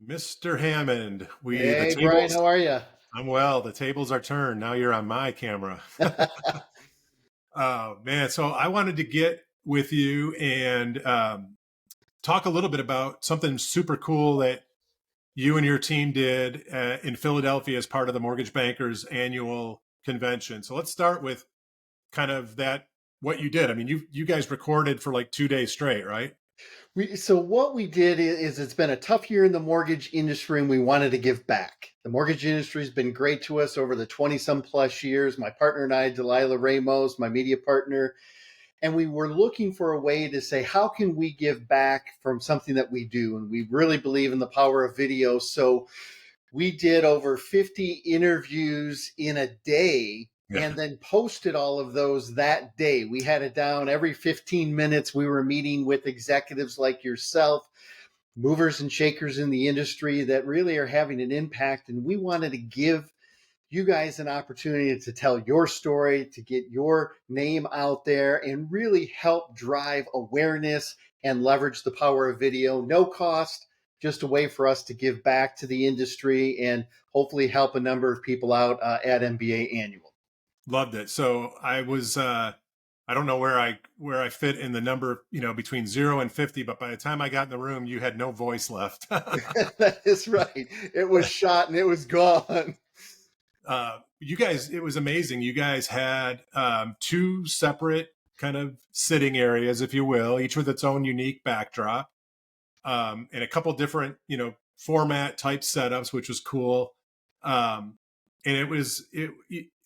Mr. Hammond, Hey, Brian, how are you? I'm well. The tables are turned. Now you're on my camera. Oh, man. So I wanted to get with you and talk a little bit about something super cool that you and your team did in Philadelphia as part of the Mortgage Bankers annual convention. So let's start with kind of what you did. I mean, you guys recorded for like 2 days straight, right? So what we did is it's been a tough year in the mortgage industry and we wanted to give back. The mortgage industry has been great to us over the 20 some plus years. My partner and I, Delilah Ramos, my media partner, and we were looking for a way to say, how can we give back from something that we do? And we really believe in the power of video. So we did over 50 interviews in a day Yeah. and then posted all of those that day. We had it down every 15 minutes. We were meeting with executives like yourself, movers and shakers in the industry that really are having an impact. And we wanted to give you guys an opportunity to tell your story, to get your name out there and really help drive awareness and leverage the power of video. No cost, just a way for us to give back to the industry and hopefully help a number of people out at MBA Annual. Loved it. So I don't know where I fit in the number, between 0 and 50, but by the time I got in the room, you had no voice left. That is right. It was shot and it was gone. You guys, it was amazing. You guys had two separate kind of sitting areas, if you will, each with its own unique backdrop, and a couple different, format type setups, which was cool. And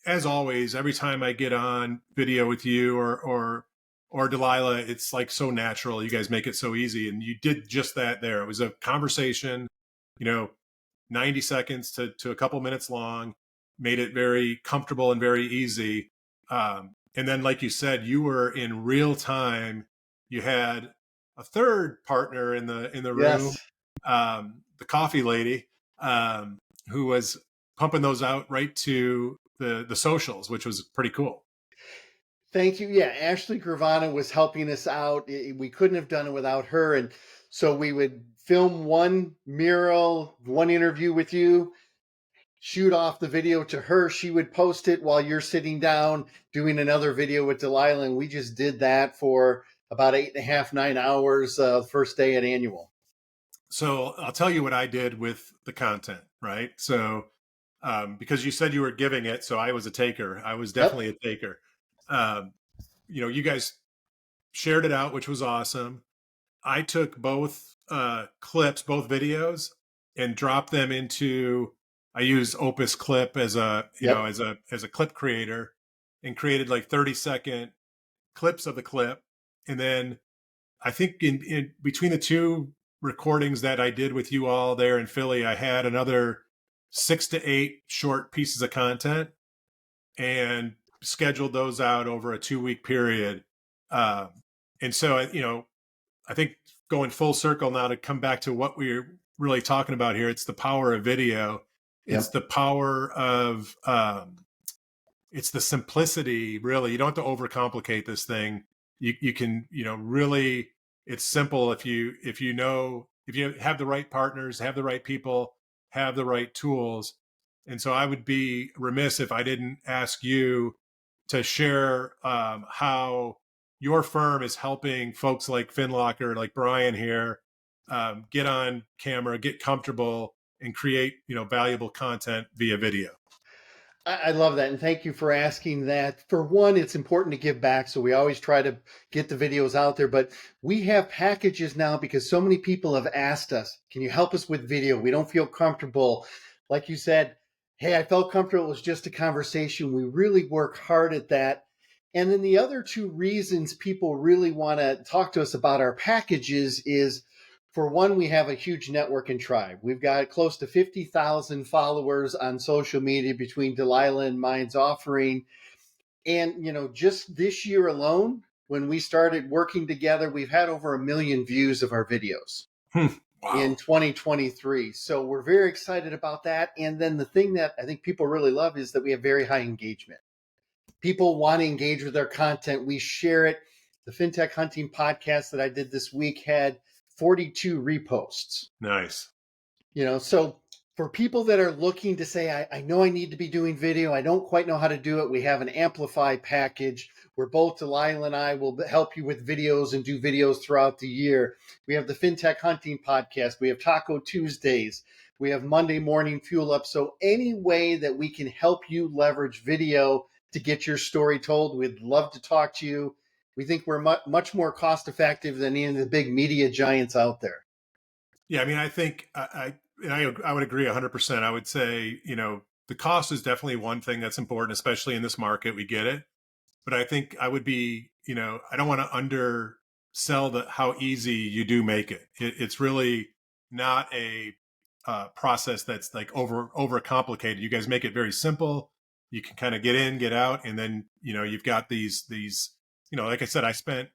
as always, every time I get on video with you or Delilah, it's like so natural. You guys make it so easy, and you did just that. There, it was a conversation, 90 seconds to a couple minutes long, made it very comfortable and very easy. And then, like you said, you were in real time. You had a third partner in the room, Yes. the coffee lady, who was pumping those out right to the socials, which was pretty cool. Thank you. Yeah, Ashley Gravana was helping us out. We couldn't have done it without her. And so we would film one mural, one interview with you, shoot off the video to her. She would post it while you're sitting down doing another video with Delilah. And we just did that for about 8.5, 9 hours first day at Annual. So I'll tell you what I did with the content, right? So because you said you were giving it, so I was a taker. I was definitely a taker. You guys shared it out, which was awesome. I took both clips, both videos, and dropped them into. I used Opus Clip as a as a clip creator, and created like 30-second clips of the clip, and then I think in between the two recordings that I did with you all there in Philly, I had another 6 to 8 short pieces of content and scheduled those out over a 2-week period. And so, I think going full circle now to come back to what we're really talking about here, it's the power of video. It's the power of, it's the simplicity, really. You don't have to overcomplicate this thing. You can, really, it's simple if you have the right partners, have the right people, have the right tools. And so I would be remiss if I didn't ask you to share how your firm is helping folks like FinLocker, like Brian here, get on camera, get comfortable, and create valuable content via video. I love that. And thank you for asking that. For one, it's important to give back. So we always try to get the videos out there. But we have packages now because so many people have asked us, can you help us with video? We don't feel comfortable. Like you said, hey, I felt comfortable. It was just a conversation. We really work hard at that. And then the other two reasons people really want to talk to us about our packages is, for one, we have a huge network and tribe. We've got close to 50,000 followers on social media between Delilah and mine's offering. And, just this year alone, when we started working together, we've had over 1 million views of our videos in 2023. So we're very excited about that. And then the thing that I think people really love is that we have very high engagement. People want to engage with our content. We share it. The FinTech Hunting podcast that I did this week had 42 reposts. Nice. So for people that are looking to say, I know I need to be doing video, I don't quite know how to do it, we have an Amplify package where both Delilah and I will help you with videos and do videos throughout the year. We have the FinTech Hunting podcast, we have Taco Tuesdays, we have Monday Morning Fuel Up. So any way that we can help you leverage video to get your story told, we'd love to talk to you. We think we're much more cost effective than any of the big media giants out there. Yeah, I mean, I think I would agree 100%. I would say, the cost is definitely one thing that's important, especially in this market. We get it, but I think I would be, I don't want to undersell how easy you do make it. It's really not a process that's like over complicated. You guys make it very simple. You can kind of get in, get out, and then you've got these. Like I said, I spent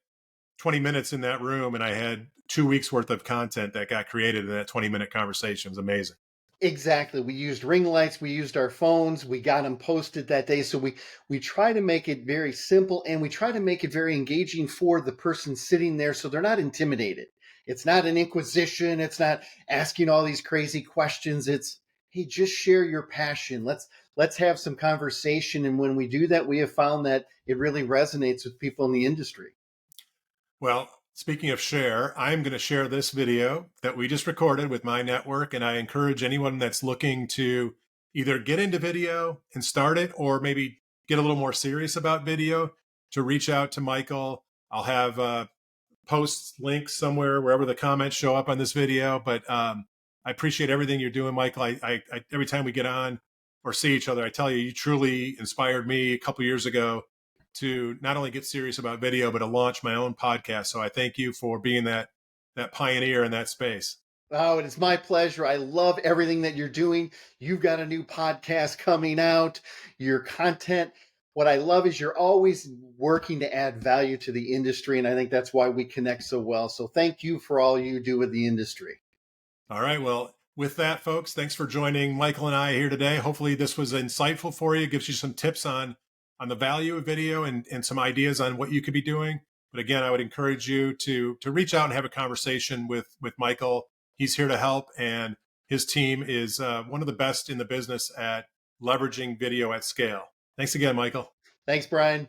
20 minutes in that room and I had 2 weeks worth of content that got created in that 20-minute conversation. It was amazing. Exactly. We used ring lights, we used our phones, we got them posted that day. So we try to make it very simple, and we try to make it very engaging for the person sitting there so they're not intimidated. It's not an inquisition, it's not asking all these crazy questions. It's, hey, just share your passion. Let's have some conversation. And when we do that, we have found that it really resonates with people in the industry. Well, speaking of share, I'm going to share this video that we just recorded with my network. And I encourage anyone that's looking to either get into video and start it, or maybe get a little more serious about video, to reach out to Michael. I'll have posts, links somewhere, wherever the comments show up on this video. But I appreciate everything you're doing, Michael. I every time we get on or see each other, I tell you, you truly inspired me a couple years ago to not only get serious about video, but to launch my own podcast. So I thank you for being that pioneer in that space. Oh, it is my pleasure. I love everything that you're doing. You've got a new podcast coming out, your content. What I love is you're always working to add value to the industry. And I think that's why we connect so well. So thank you for all you do with the industry. All right. Well, with that, folks, thanks for joining Michael and I here today. Hopefully this was insightful for you. It gives you some tips on the value of video, and some ideas on what you could be doing. But again, I would encourage you to reach out and have a conversation with Michael. He's here to help, and his team is one of the best in the business at leveraging video at scale. Thanks again, Michael. Thanks, Brian.